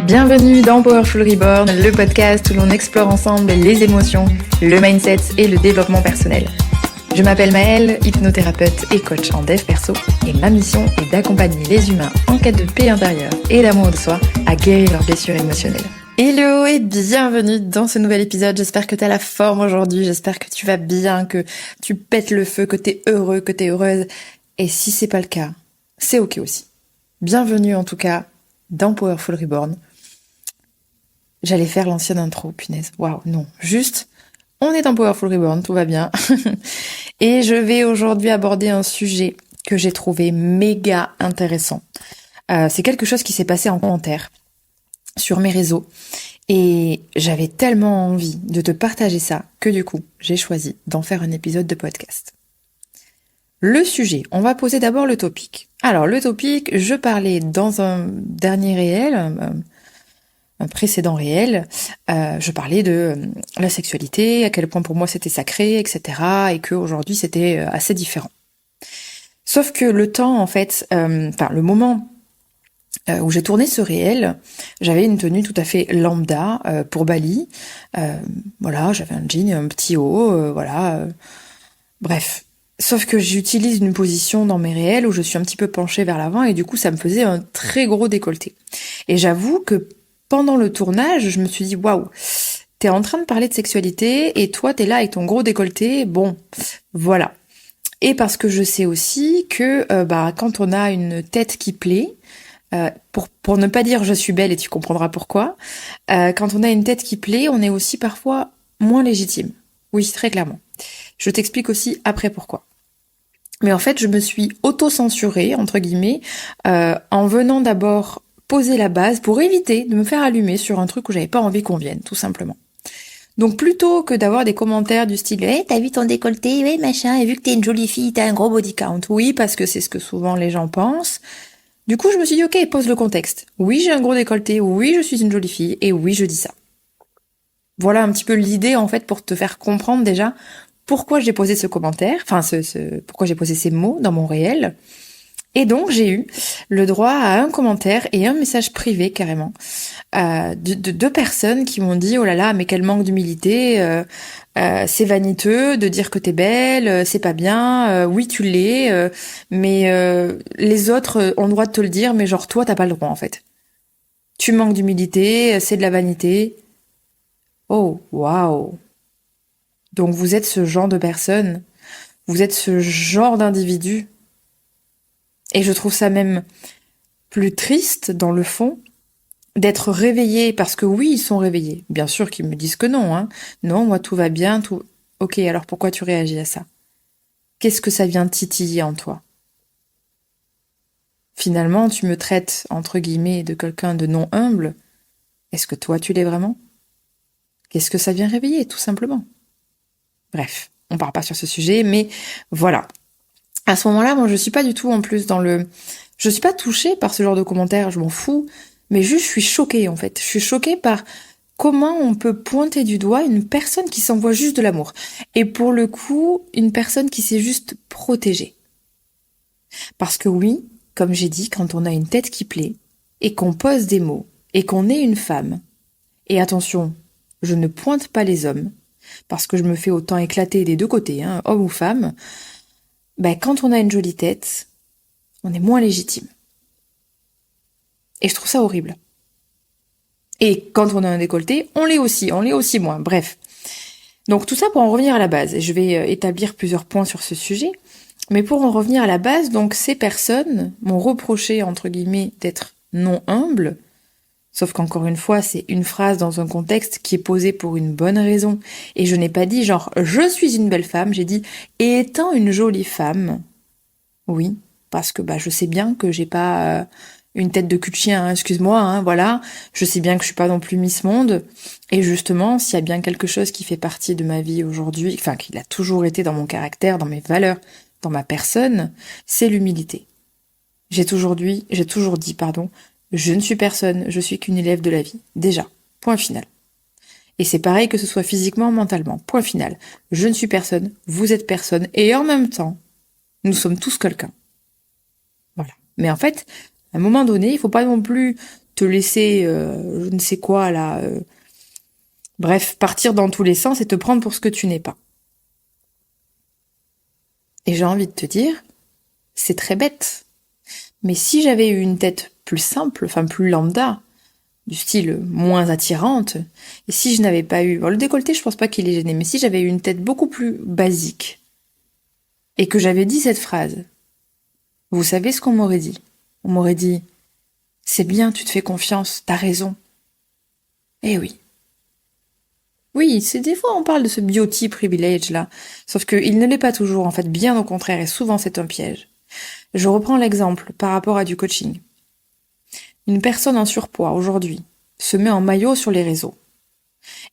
Bienvenue dans Powerful Reborn, le podcast où l'on explore ensemble les émotions, le mindset et le développement personnel. Je m'appelle Maëlle, hypnothérapeute et coach en dev perso, et ma mission est d'accompagner les humains en quête de paix intérieure et d'amour de soi à guérir leurs blessures émotionnelles. Hello et bienvenue dans ce nouvel épisode. J'espère que tu as la forme aujourd'hui, j'espère que tu vas bien, que tu pètes le feu, que tu es heureux, que tu es heureuse. Et si c'est pas le cas, c'est ok aussi. Bienvenue en tout cas dans Powerful Reborn. J'allais faire l'ancienne intro, punaise. Waouh, non. Juste, on est dans Powerful Reborn, tout va bien. Et je vais aujourd'hui aborder un sujet que j'ai trouvé méga intéressant. C'est quelque chose qui s'est passé en commentaire sur mes réseaux. Et j'avais tellement envie de te partager ça que du coup, j'ai choisi d'en faire un épisode de podcast. Le sujet, on va poser d'abord le topic. Alors, le topic, je parlais dans un dernier réel, un précédent réel, je parlais de la sexualité, à quel point pour moi c'était sacré, etc. Et qu'aujourd'hui c'était assez différent. Sauf que le temps, en fait, le moment où j'ai tourné ce réel, j'avais une tenue tout à fait lambda pour Bali. Voilà, j'avais un jean, un petit haut, bref. Sauf que j'utilise une position dans mes réels où je suis un petit peu penchée vers l'avant et du coup ça me faisait un très gros décolleté. Et j'avoue que pendant le tournage, je me suis dit waouh, t'es en train de parler de sexualité et toi t'es là avec ton gros décolleté, bon, voilà. Et parce que je sais aussi que quand on a une tête qui plaît, pour ne pas dire je suis belle et tu comprendras pourquoi, quand on a une tête qui plaît, on est aussi parfois moins légitime. Oui, très clairement. Je t'explique aussi après pourquoi. Mais en fait, je me suis auto-censurée, entre guillemets, en venant d'abord poser la base pour éviter de me faire allumer sur un truc où j'avais pas envie qu'on vienne, tout simplement. Donc plutôt que d'avoir des commentaires du style « t'as vu ton décolleté, ouais, machin, et vu que t'es une jolie fille, t'as un gros body count. » Oui, parce que c'est ce que souvent les gens pensent. Du coup, je me suis dit « Ok, pose le contexte. Oui, j'ai un gros décolleté, oui, je suis une jolie fille, et oui, je dis ça. » Voilà un petit peu l'idée, en fait, pour te faire comprendre déjà pourquoi j'ai posé ce commentaire, pourquoi j'ai posé ces mots dans mon réel. Et donc, j'ai eu le droit à un commentaire et un message privé, carrément, de deux personnes qui m'ont dit « Oh là là, mais quel manque d'humilité, c'est vaniteux de dire que t'es belle, c'est pas bien, oui tu l'es, mais les autres ont le droit de te le dire, mais genre toi, t'as pas le droit, en fait. Tu manques d'humilité, c'est de la vanité. » Oh, waouh. Donc vous êtes ce genre de personne, vous êtes ce genre d'individu. Et je trouve ça même plus triste, dans le fond, d'être réveillé, parce que oui, ils sont réveillés. Bien sûr qu'ils me disent que non, hein. Non, moi tout va bien, tout... Ok, alors pourquoi tu réagis à ça? Qu'est-ce que ça vient titiller en toi? Finalement, tu me traites, entre guillemets, de quelqu'un de non humble. Est-ce que toi, tu l'es vraiment? Qu'est-ce que ça vient réveiller, tout simplement? Bref, on part pas sur ce sujet, mais voilà. À ce moment-là, moi, je suis pas du tout en plus je suis pas touchée par ce genre de commentaires, je m'en fous, mais juste je suis choquée en fait. Je suis choquée par comment on peut pointer du doigt une personne qui s'envoie juste de l'amour. Et pour le coup, une personne qui s'est juste protégée. Parce que oui, comme j'ai dit, quand on a une tête qui plaît, et qu'on pose des mots, et qu'on est une femme, et attention, je ne pointe pas les hommes, parce que je me fais autant éclater des deux côtés, hein, homme ou femme, quand on a une jolie tête, on est moins légitime. Et je trouve ça horrible. Et quand on a un décolleté, on l'est aussi moins, bref. Donc tout ça pour en revenir à la base. Je vais établir plusieurs points sur ce sujet. Mais pour en revenir à la base, donc ces personnes m'ont reproché, entre guillemets, d'être non humble. Sauf qu'encore une fois, c'est une phrase dans un contexte qui est posée pour une bonne raison. Et je n'ai pas dit genre « je suis une belle femme », j'ai dit « étant une jolie femme ». Oui, parce que je sais bien que j'ai pas une tête de cul de chien, hein, excuse-moi, hein, voilà. Je sais bien que je suis pas non plus Miss Monde. Et justement, s'il y a bien quelque chose qui fait partie de ma vie aujourd'hui, enfin qui a toujours été dans mon caractère, dans mes valeurs, dans ma personne, c'est l'humilité. J'ai toujours dit, je ne suis personne, je suis qu'une élève de la vie. Déjà, point final. Et c'est pareil que ce soit physiquement, mentalement. Point final. Je ne suis personne, vous êtes personne, et en même temps, nous sommes tous quelqu'un. Voilà. Mais en fait, à un moment donné, il faut pas non plus te laisser, je ne sais quoi là, bref, partir dans tous les sens et te prendre pour ce que tu n'es pas. Et j'ai envie de te dire, c'est très bête. Mais si j'avais eu une tête plus simple, enfin plus lambda, du style moins attirante, et si je n'avais pas eu... Bon, le décolleté, je pense pas qu'il est gêné, mais si j'avais eu une tête beaucoup plus basique, et que j'avais dit cette phrase, vous savez ce qu'on m'aurait dit? On m'aurait dit, c'est bien, tu te fais confiance, t'as raison. Eh oui. Oui, c'est des fois on parle de ce beauty privilege là, sauf qu'il ne l'est pas toujours, en fait, bien au contraire, et souvent c'est un piège. Je reprends l'exemple par rapport à du coaching. Une personne en surpoids aujourd'hui se met en maillot sur les réseaux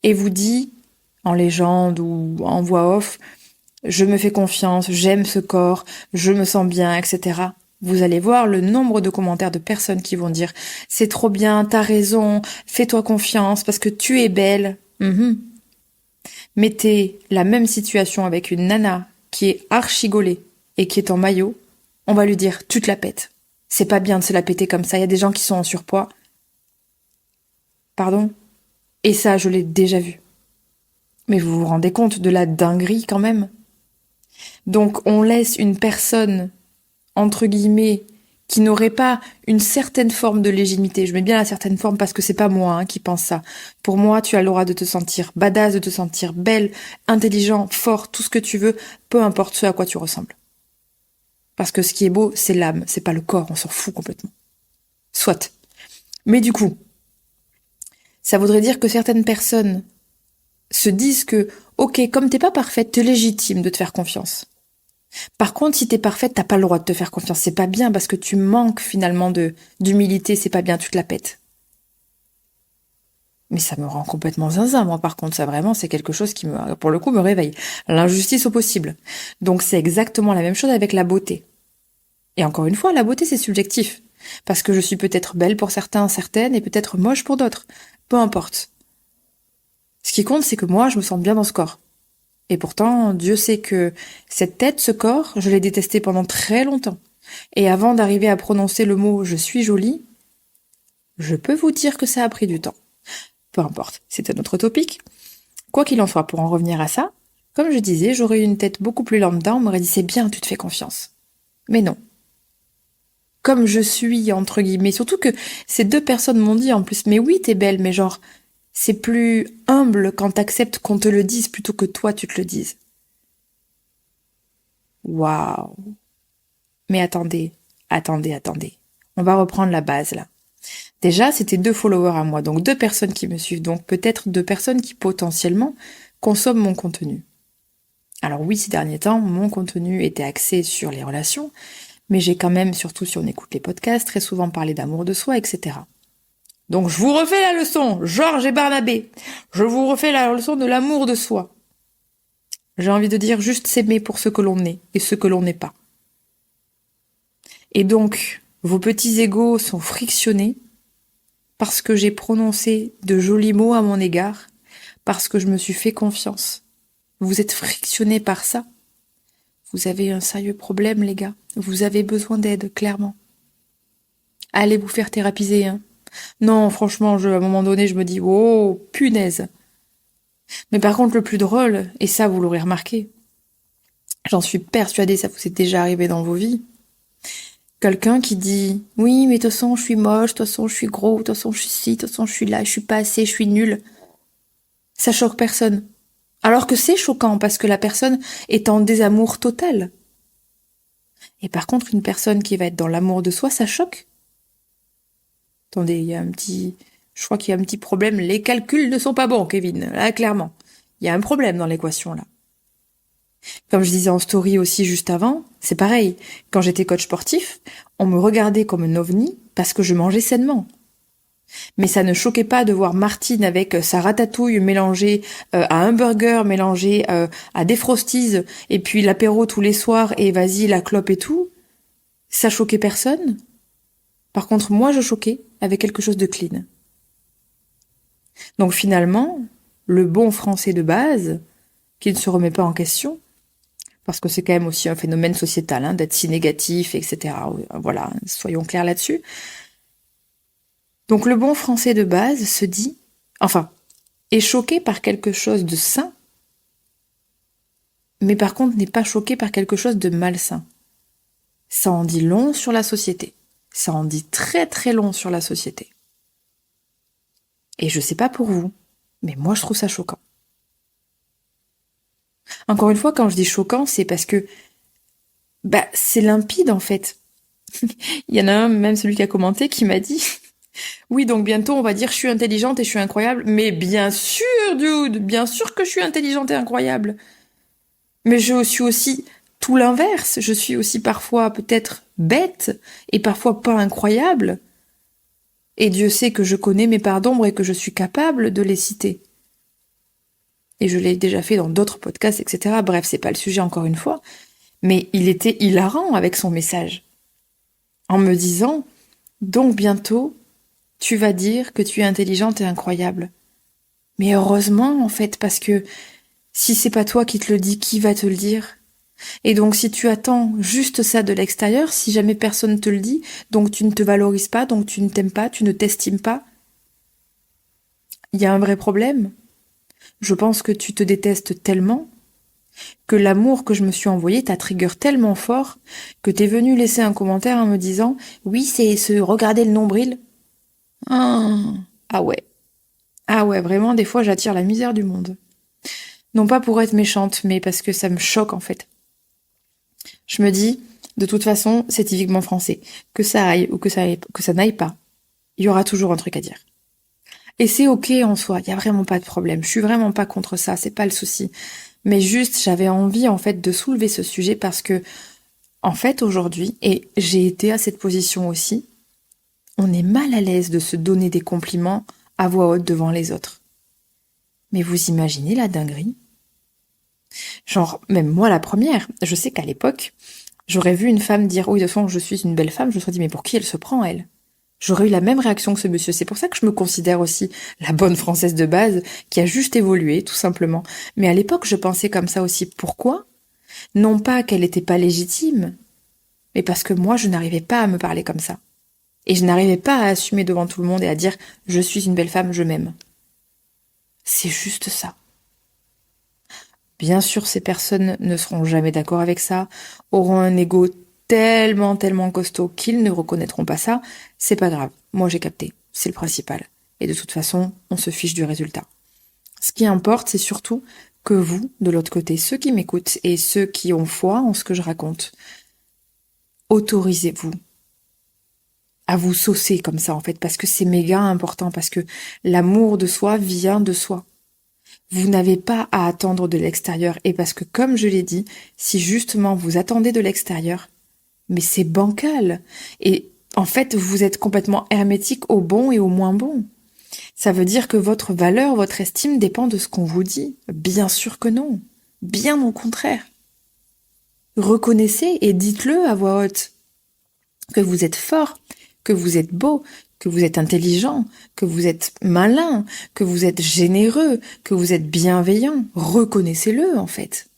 et vous dit, en légende ou en voix off, je me fais confiance, j'aime ce corps, je me sens bien, etc. Vous allez voir le nombre de commentaires de personnes qui vont dire c'est trop bien, t'as raison, fais-toi confiance parce que tu es belle. Mettez la même situation avec une nana qui est archigolée et qui est en maillot, on va lui dire tu te la pètes. C'est pas bien de se la péter comme ça, il y a des gens qui sont en surpoids. Pardon? Et ça, je l'ai déjà vu. Mais vous vous rendez compte de la dinguerie quand même? Donc on laisse une personne, entre guillemets, qui n'aurait pas une certaine forme de légitimité. Je mets bien la certaine forme parce que c'est pas moi qui pense ça. Pour moi, tu as le droit de te sentir badass, de te sentir belle, intelligent, fort, tout ce que tu veux, peu importe ce à quoi tu ressembles. Parce que ce qui est beau, c'est l'âme, c'est pas le corps, on s'en fout complètement. Soit. Mais du coup, ça voudrait dire que certaines personnes se disent que, ok, comme t'es pas parfaite, t'es légitime de te faire confiance. Par contre, si t'es parfaite, t'as pas le droit de te faire confiance. C'est pas bien parce que tu manques finalement d'humilité, c'est pas bien, tu te la pètes. Mais ça me rend complètement zinzin, moi, par contre, ça vraiment, c'est quelque chose qui pour le coup, me réveille. L'injustice au possible. Donc c'est exactement la même chose avec la beauté. Et encore une fois, la beauté, c'est subjectif. Parce que je suis peut-être belle pour certains, certaines, et peut-être moche pour d'autres. Peu importe. Ce qui compte, c'est que moi, je me sens bien dans ce corps. Et pourtant, Dieu sait que cette tête, ce corps, je l'ai détesté pendant très longtemps. Et avant d'arriver à prononcer le mot « je suis jolie », je peux vous dire que ça a pris du temps. Peu importe, c'est un autre topic. Quoi qu'il en soit, pour en revenir à ça, comme je disais, j'aurais eu une tête beaucoup plus lambda, on m'aurait dit « c'est bien, tu te fais confiance ». Mais non. Comme je suis, entre guillemets, surtout que ces deux personnes m'ont dit en plus « mais oui, t'es belle, mais genre, c'est plus humble quand t'acceptes qu'on te le dise plutôt que toi tu te le dises. » Waouh. Mais attendez. On va reprendre la base là. Déjà, c'était 2 followers à moi, donc 2 personnes qui me suivent, donc peut-être 2 personnes qui potentiellement consomment mon contenu. Alors oui, ces derniers temps, mon contenu était axé sur les relations, mais j'ai quand même, surtout si on écoute les podcasts, très souvent parlé d'amour de soi, etc. Donc je vous refais la leçon, Georges et Barnabé. Je vous refais la leçon de l'amour de soi. J'ai envie de dire juste s'aimer pour ce que l'on est et ce que l'on n'est pas. Et donc, vos petits égos sont frictionnés parce que j'ai prononcé de jolis mots à mon égard, parce que je me suis fait confiance. Vous êtes frictionnés par ça. Vous avez un sérieux problème, les gars. Vous avez besoin d'aide, clairement. Allez vous faire thérapiser, hein. Non, franchement, à un moment donné, je me dis, oh, punaise. Mais par contre, le plus drôle, et ça, vous l'aurez remarqué, j'en suis persuadée, ça vous est déjà arrivé dans vos vies, quelqu'un qui dit « Oui, mais de toute façon, je suis moche, de toute façon, je suis gros, de toute façon, je suis ci, de toute façon, je suis là, je suis pas assez, je suis nul. » Ça choque personne. Alors que c'est choquant parce que la personne est en désamour total. Et par contre, une personne qui va être dans l'amour de soi, ça choque. Attendez, je crois qu'il y a un petit problème. Les calculs ne sont pas bons, Kevin. Là, clairement. Il y a un problème dans l'équation, là. Comme je disais en story aussi juste avant, c'est pareil. Quand j'étais coach sportif, on me regardait comme un ovni parce que je mangeais sainement. Mais ça ne choquait pas de voir Martine avec sa ratatouille mélangée à un burger, mélangée à des frosties, et puis l'apéro tous les soirs, et vas-y, la clope et tout. Ça choquait personne. Par contre, moi, je choquais avec quelque chose de clean. Donc finalement, le bon français de base, qui ne se remet pas en question, parce que c'est quand même aussi un phénomène sociétal, d'être si négatif, etc. Voilà, soyons clairs là-dessus. Donc le bon français de base se dit, enfin, est choqué par quelque chose de sain, mais par contre n'est pas choqué par quelque chose de malsain. Ça en dit long sur la société. Ça en dit très très long sur la société. Et je sais pas pour vous, mais moi je trouve ça choquant. Encore une fois, quand je dis choquant, c'est parce que c'est limpide en fait. Il y en a un, même celui qui a commenté, qui m'a dit oui, donc bientôt on va dire je suis intelligente et je suis incroyable. Mais bien sûr, dude, bien sûr que je suis intelligente et incroyable. Mais je suis aussi tout l'inverse. Je suis aussi parfois peut-être bête et parfois pas incroyable. Et Dieu sait que je connais mes parts d'ombre et que je suis capable de les citer. Et je l'ai déjà fait dans d'autres podcasts, etc. Bref, c'est pas le sujet encore une fois. Mais il était hilarant avec son message. En me disant, donc bientôt, tu vas dire que tu es intelligente et incroyable. Mais heureusement, en fait, parce que si c'est pas toi qui te le dis, qui va te le dire? Et donc si tu attends juste ça de l'extérieur, si jamais personne te le dit, donc tu ne te valorises pas, donc tu ne t'aimes pas, tu ne t'estimes pas, il y a un vrai problème. Je pense que tu te détestes tellement que l'amour que je me suis envoyé t'a trigger tellement fort que t'es venu laisser un commentaire en me disant « Oui, c'est se regarder le nombril. » Ah ouais. Ah ouais, vraiment, des fois j'attire la misère du monde. Non pas pour être méchante, mais parce que ça me choque en fait. Je me dis, de toute façon, c'est typiquement français. Que ça aille ou que ça n'aille pas, il y aura toujours un truc à dire. Et c'est ok en soi, il y a vraiment pas de problème. Je suis vraiment pas contre ça, c'est pas le souci. Mais juste, j'avais envie en fait de soulever ce sujet parce que, en fait, aujourd'hui, et j'ai été à cette position aussi, on est mal à l'aise de se donner des compliments à voix haute devant les autres. Mais vous imaginez la dinguerie? Genre, même moi la première, je sais qu'à l'époque, j'aurais vu une femme dire « Oui, de toute façon, je suis une belle femme », je me serais dit « Mais pour qui elle se prend, elle ?» J'aurais eu la même réaction que ce monsieur. C'est pour ça que je me considère aussi la bonne française de base, qui a juste évolué, tout simplement. Mais à l'époque, je pensais comme ça aussi. Pourquoi? Non pas qu'elle n'était pas légitime, mais parce que moi, je n'arrivais pas à me parler comme ça. Et je n'arrivais pas à assumer devant tout le monde et à dire « Je suis une belle femme, je m'aime ». C'est juste ça. Bien sûr, ces personnes ne seront jamais d'accord avec ça, auront un ego tellement, tellement costaud qu'ils ne reconnaîtront pas ça. C'est pas grave. Moi, j'ai capté. C'est le principal. Et de toute façon, on se fiche du résultat. Ce qui importe, c'est surtout que vous, de l'autre côté, ceux qui m'écoutent et ceux qui ont foi en ce que je raconte, autorisez-vous à vous saucer comme ça, en fait, parce que c'est méga important, parce que l'amour de soi vient de soi. Vous n'avez pas à attendre de l'extérieur, et parce que, comme je l'ai dit, si justement vous attendez de l'extérieur, mais c'est bancal. Et en fait, vous êtes complètement hermétique au bon et au moins bon. Ça veut dire que votre valeur, votre estime dépend de ce qu'on vous dit. Bien sûr que non. Bien au contraire. Reconnaissez et dites-le à voix haute. Que vous êtes fort, que vous êtes beau, que vous êtes intelligent, que vous êtes malin, que vous êtes généreux, que vous êtes bienveillant. Reconnaissez-le, en fait.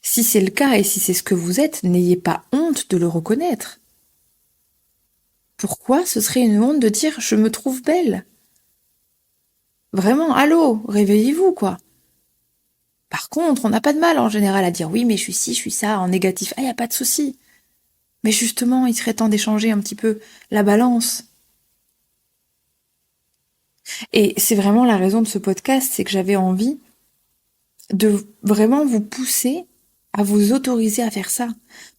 Si c'est le cas et si c'est ce que vous êtes, n'ayez pas honte de le reconnaître. Pourquoi ce serait une honte de dire « je me trouve belle » ? Vraiment, allô, réveillez-vous, quoi. Par contre, on n'a pas de mal en général à dire « oui, mais je suis ci, je suis ça » en négatif. Ah, y a pas de souci. Mais justement, il serait temps d'échanger un petit peu la balance. Et c'est vraiment la raison de ce podcast, c'est que j'avais envie de vraiment vous pousser à vous autoriser à faire ça.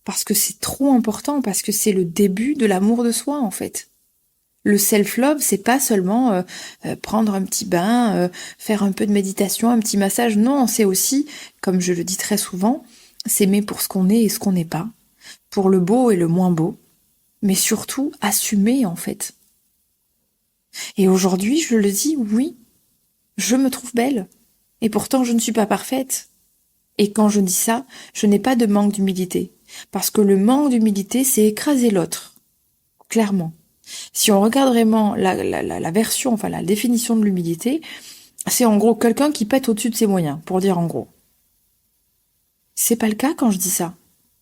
Parce que c'est trop important, parce que c'est le début de l'amour de soi, en fait. Le self-love, c'est pas seulement prendre un petit bain, faire un peu de méditation, un petit massage. Non, c'est aussi, comme je le dis très souvent, s'aimer pour ce qu'on est et ce qu'on n'est pas, pour le beau et le moins beau, mais surtout assumer, en fait. Et aujourd'hui, je le dis, oui, je me trouve belle. Et pourtant, je ne suis pas parfaite. Et quand je dis ça, je n'ai pas de manque d'humilité. Parce que le manque d'humilité, c'est écraser l'autre. Clairement. Si on regarde vraiment la version, enfin la définition de l'humilité, c'est en gros quelqu'un qui pète au-dessus de ses moyens, pour dire en gros. C'est pas le cas quand je dis ça.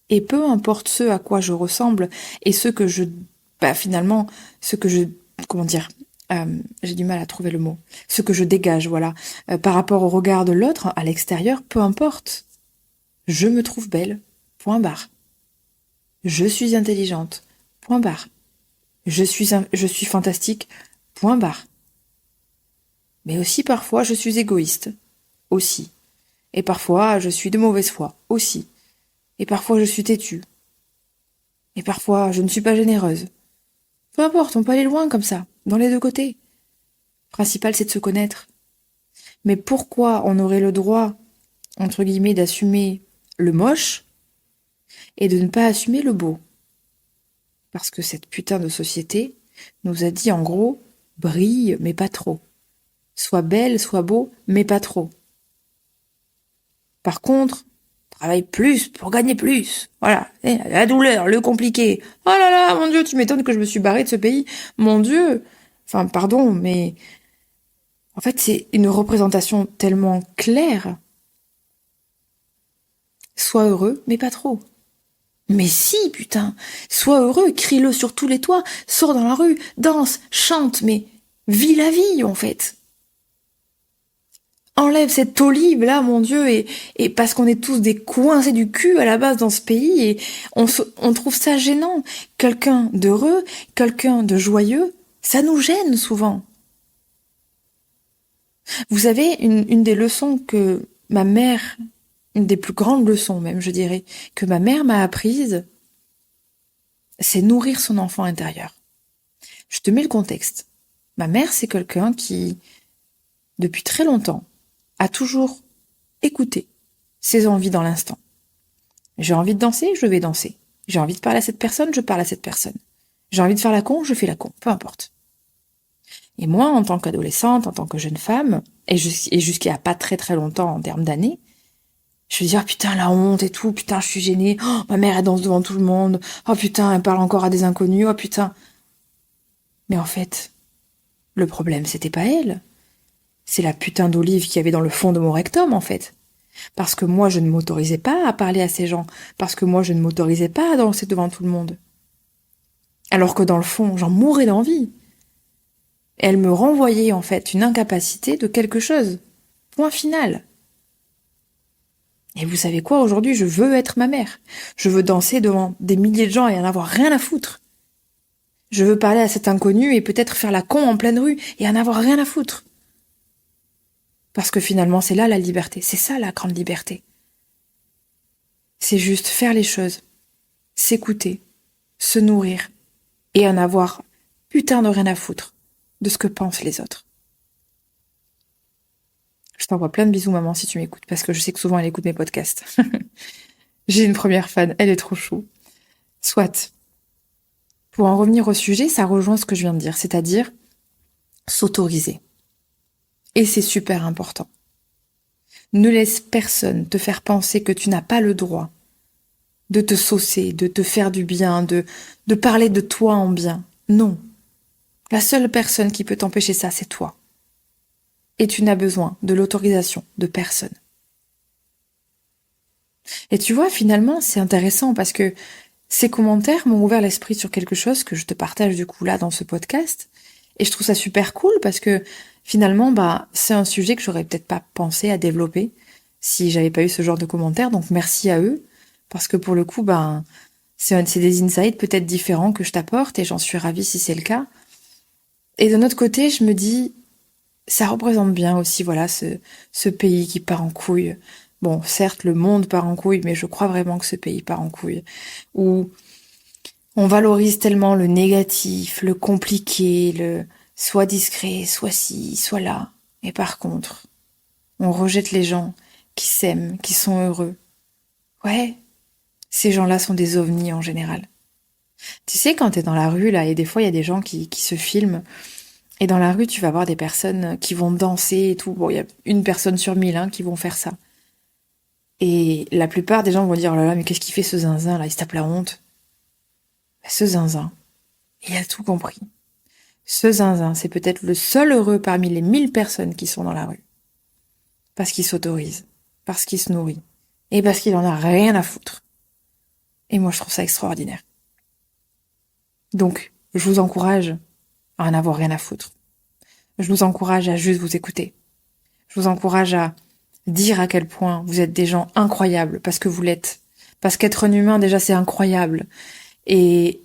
Et peu importe ce à quoi je ressemble et ce que je, finalement, ce que je comment dire, j'ai du mal à trouver le mot, ce que je dégage, voilà, par rapport au regard de l'autre, à l'extérieur, peu importe. Je me trouve belle, point barre. Je suis intelligente, point barre. Je suis fantastique, point barre. Mais aussi parfois je suis égoïste, aussi. Et parfois je suis de mauvaise foi, aussi. Et parfois je suis têtue. Et parfois je ne suis pas généreuse. Peu importe, on peut aller loin comme ça, dans les deux côtés. Le principal c'est de se connaître. Mais pourquoi on aurait le droit, entre guillemets, d'assumer le moche et de ne pas assumer le beau? Parce que cette putain de société nous a dit en gros, brille mais pas trop. Sois belle, sois beau, mais pas trop. Par contre, travaille plus pour gagner plus. Voilà, la douleur, le compliqué. Oh là là, mon Dieu, tu m'étonnes que je me suis barrée de ce pays. Mon Dieu. Enfin, pardon, mais en fait, c'est une représentation tellement claire. Sois heureux, mais pas trop. Mais si, putain, sois heureux, crie-le sur tous les toits, sors dans la rue, danse, chante, mais vis la vie, en fait. Enlève cette olive là, mon Dieu, et parce qu'on est tous des coincés du cul à la base dans ce pays, et on trouve ça gênant. Quelqu'un d'heureux, quelqu'un de joyeux, ça nous gêne souvent. Vous savez, une des leçons que ma mère, une des plus grandes leçons même, je dirais, que ma mère m'a apprise, c'est nourrir son enfant intérieur. Je te mets le contexte. Ma mère, c'est quelqu'un qui, depuis très longtemps, a toujours écouté ses envies dans l'instant. J'ai envie de danser, je vais danser. J'ai envie de parler à cette personne, je parle à cette personne. J'ai envie de faire la con, je fais la con, peu importe. Et moi, en tant qu'adolescente, en tant que jeune femme, et jusqu'à pas très très longtemps en termes d'années, je veux dire, putain, la honte et tout, putain, je suis gênée, oh, ma mère, elle danse devant tout le monde, oh putain, elle parle encore à des inconnus, oh putain. Mais en fait, le problème, c'était pas elle. C'est la putain d'olive qu'il y avait dans le fond de mon rectum, en fait. Parce que moi, je ne m'autorisais pas à parler à ces gens. Parce que moi, je ne m'autorisais pas à danser devant tout le monde. Alors que dans le fond, j'en mourais d'envie. Elle me renvoyait, en fait, une incapacité de quelque chose. Point final. Et vous savez quoi, aujourd'hui, je veux être ma mère. Je veux danser devant des milliers de gens et en avoir rien à foutre. Je veux parler à cet inconnu et peut-être faire la con en pleine rue et en avoir rien à foutre. Parce que finalement, c'est là la liberté. C'est ça la grande liberté. C'est juste faire les choses, s'écouter, se nourrir et en avoir putain de rien à foutre de ce que pensent les autres. Je t'envoie plein de bisous, maman, si tu m'écoutes, parce que je sais que souvent elle écoute mes podcasts. J'ai une première fan, elle est trop chou. Soit. Pour en revenir au sujet, ça rejoint ce que je viens de dire, c'est-à-dire s'autoriser. Et c'est super important. Ne laisse personne te faire penser que tu n'as pas le droit de te saucer, de te faire du bien, de parler de toi en bien. Non. La seule personne qui peut t'empêcher ça, c'est toi. Et tu n'as besoin de l'autorisation de personne. Et tu vois, finalement, c'est intéressant parce que ces commentaires m'ont ouvert l'esprit sur quelque chose que je te partage du coup là dans ce podcast. Et je trouve ça super cool parce que finalement, c'est un sujet que j'aurais peut-être pas pensé à développer si j'avais pas eu ce genre de commentaires. Donc merci à eux parce que pour le coup, c'est des insights peut-être différents que je t'apporte et j'en suis ravie si c'est le cas. Et de notre côté, je me dis, ça représente bien aussi, voilà, ce pays qui part en couille. Bon, certes, le monde part en couille, mais je crois vraiment que ce pays part en couille. Où on valorise tellement le négatif, le compliqué, le soit discret, soit ci, soit là. Et par contre, on rejette les gens qui s'aiment, qui sont heureux. Ouais, ces gens-là sont des ovnis en général. Tu sais, quand t'es dans la rue, là, et des fois, il y a des gens qui se filment, et dans la rue, tu vas voir des personnes qui vont danser et tout. Bon, il y a une personne sur 1000 qui vont faire ça. Et la plupart des gens vont dire, oh là là, mais qu'est-ce qu'il fait ce zinzin, là, il se tape la honte. Ce zinzin, il a tout compris. Ce zinzin, c'est peut-être le seul heureux parmi les 1000 personnes qui sont dans la rue. Parce qu'il s'autorise, parce qu'il se nourrit, et parce qu'il en a rien à foutre. Et moi, je trouve ça extraordinaire. Donc, je vous encourage à en avoir rien à foutre. Je vous encourage à juste vous écouter. Je vous encourage à dire à quel point vous êtes des gens incroyables, parce que vous l'êtes. Parce qu'être un humain, déjà, c'est incroyable. Et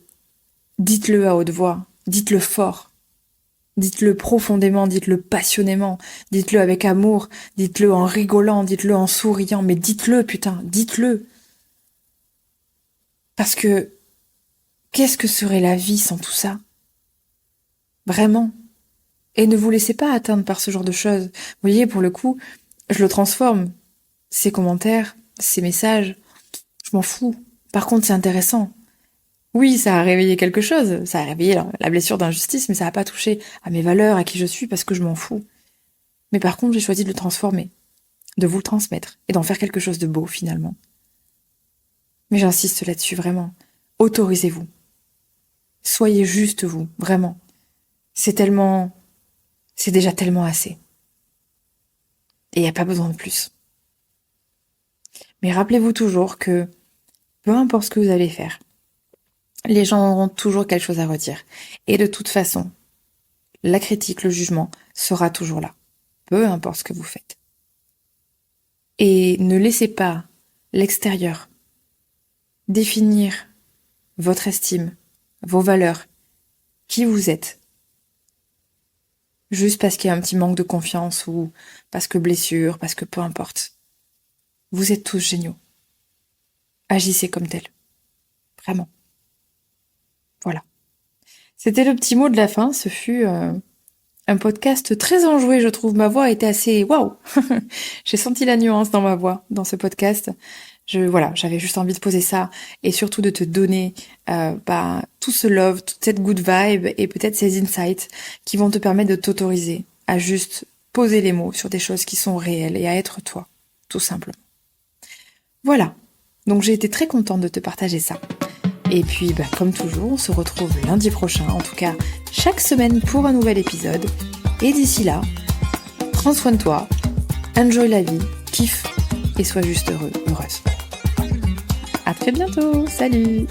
dites-le à haute voix, dites-le fort, dites-le profondément, dites-le passionnément, dites-le avec amour, dites-le en rigolant, dites-le en souriant, mais dites-le, putain, dites-le. Parce que, qu'est-ce que serait la vie sans tout ça? Vraiment. Et ne vous laissez pas atteindre par ce genre de choses. Vous voyez, pour le coup, je le transforme. Ces commentaires, ces messages, je m'en fous. Par contre, c'est intéressant. Oui, ça a réveillé quelque chose. Ça a réveillé la blessure d'injustice, mais ça n'a pas touché à mes valeurs, à qui je suis, parce que je m'en fous. Mais par contre, j'ai choisi de le transformer, de vous le transmettre, et d'en faire quelque chose de beau, finalement. Mais j'insiste là-dessus, vraiment. Autorisez-vous. Soyez juste vous, vraiment. C'est déjà tellement assez. Et il n'y a pas besoin de plus. Mais rappelez-vous toujours que, peu importe ce que vous allez faire, les gens auront toujours quelque chose à redire. Et de toute façon, la critique, le jugement sera toujours là. Peu importe ce que vous faites. Et ne laissez pas l'extérieur définir votre estime, vos valeurs, qui vous êtes. Juste parce qu'il y a un petit manque de confiance ou parce que blessure, parce que peu importe. Vous êtes tous géniaux. Agissez comme tel. Vraiment. Voilà. C'était le petit mot de la fin. Ce fut un podcast très enjoué, je trouve. Ma voix était assez... Waouh. J'ai senti la nuance dans ma voix, dans ce podcast. J'avais juste envie de poser ça et surtout de te donner tout ce love, toute cette good vibe et peut-être ces insights qui vont te permettre de t'autoriser à juste poser les mots sur des choses qui sont réelles et à être toi, tout simplement. Voilà, donc j'ai été très contente de te partager ça. Et puis, comme toujours, on se retrouve lundi prochain, en tout cas chaque semaine pour un nouvel épisode. Et d'ici là, prends soin de toi, enjoy la vie, kiffe et sois juste heureux, heureuse. À très bientôt, salut!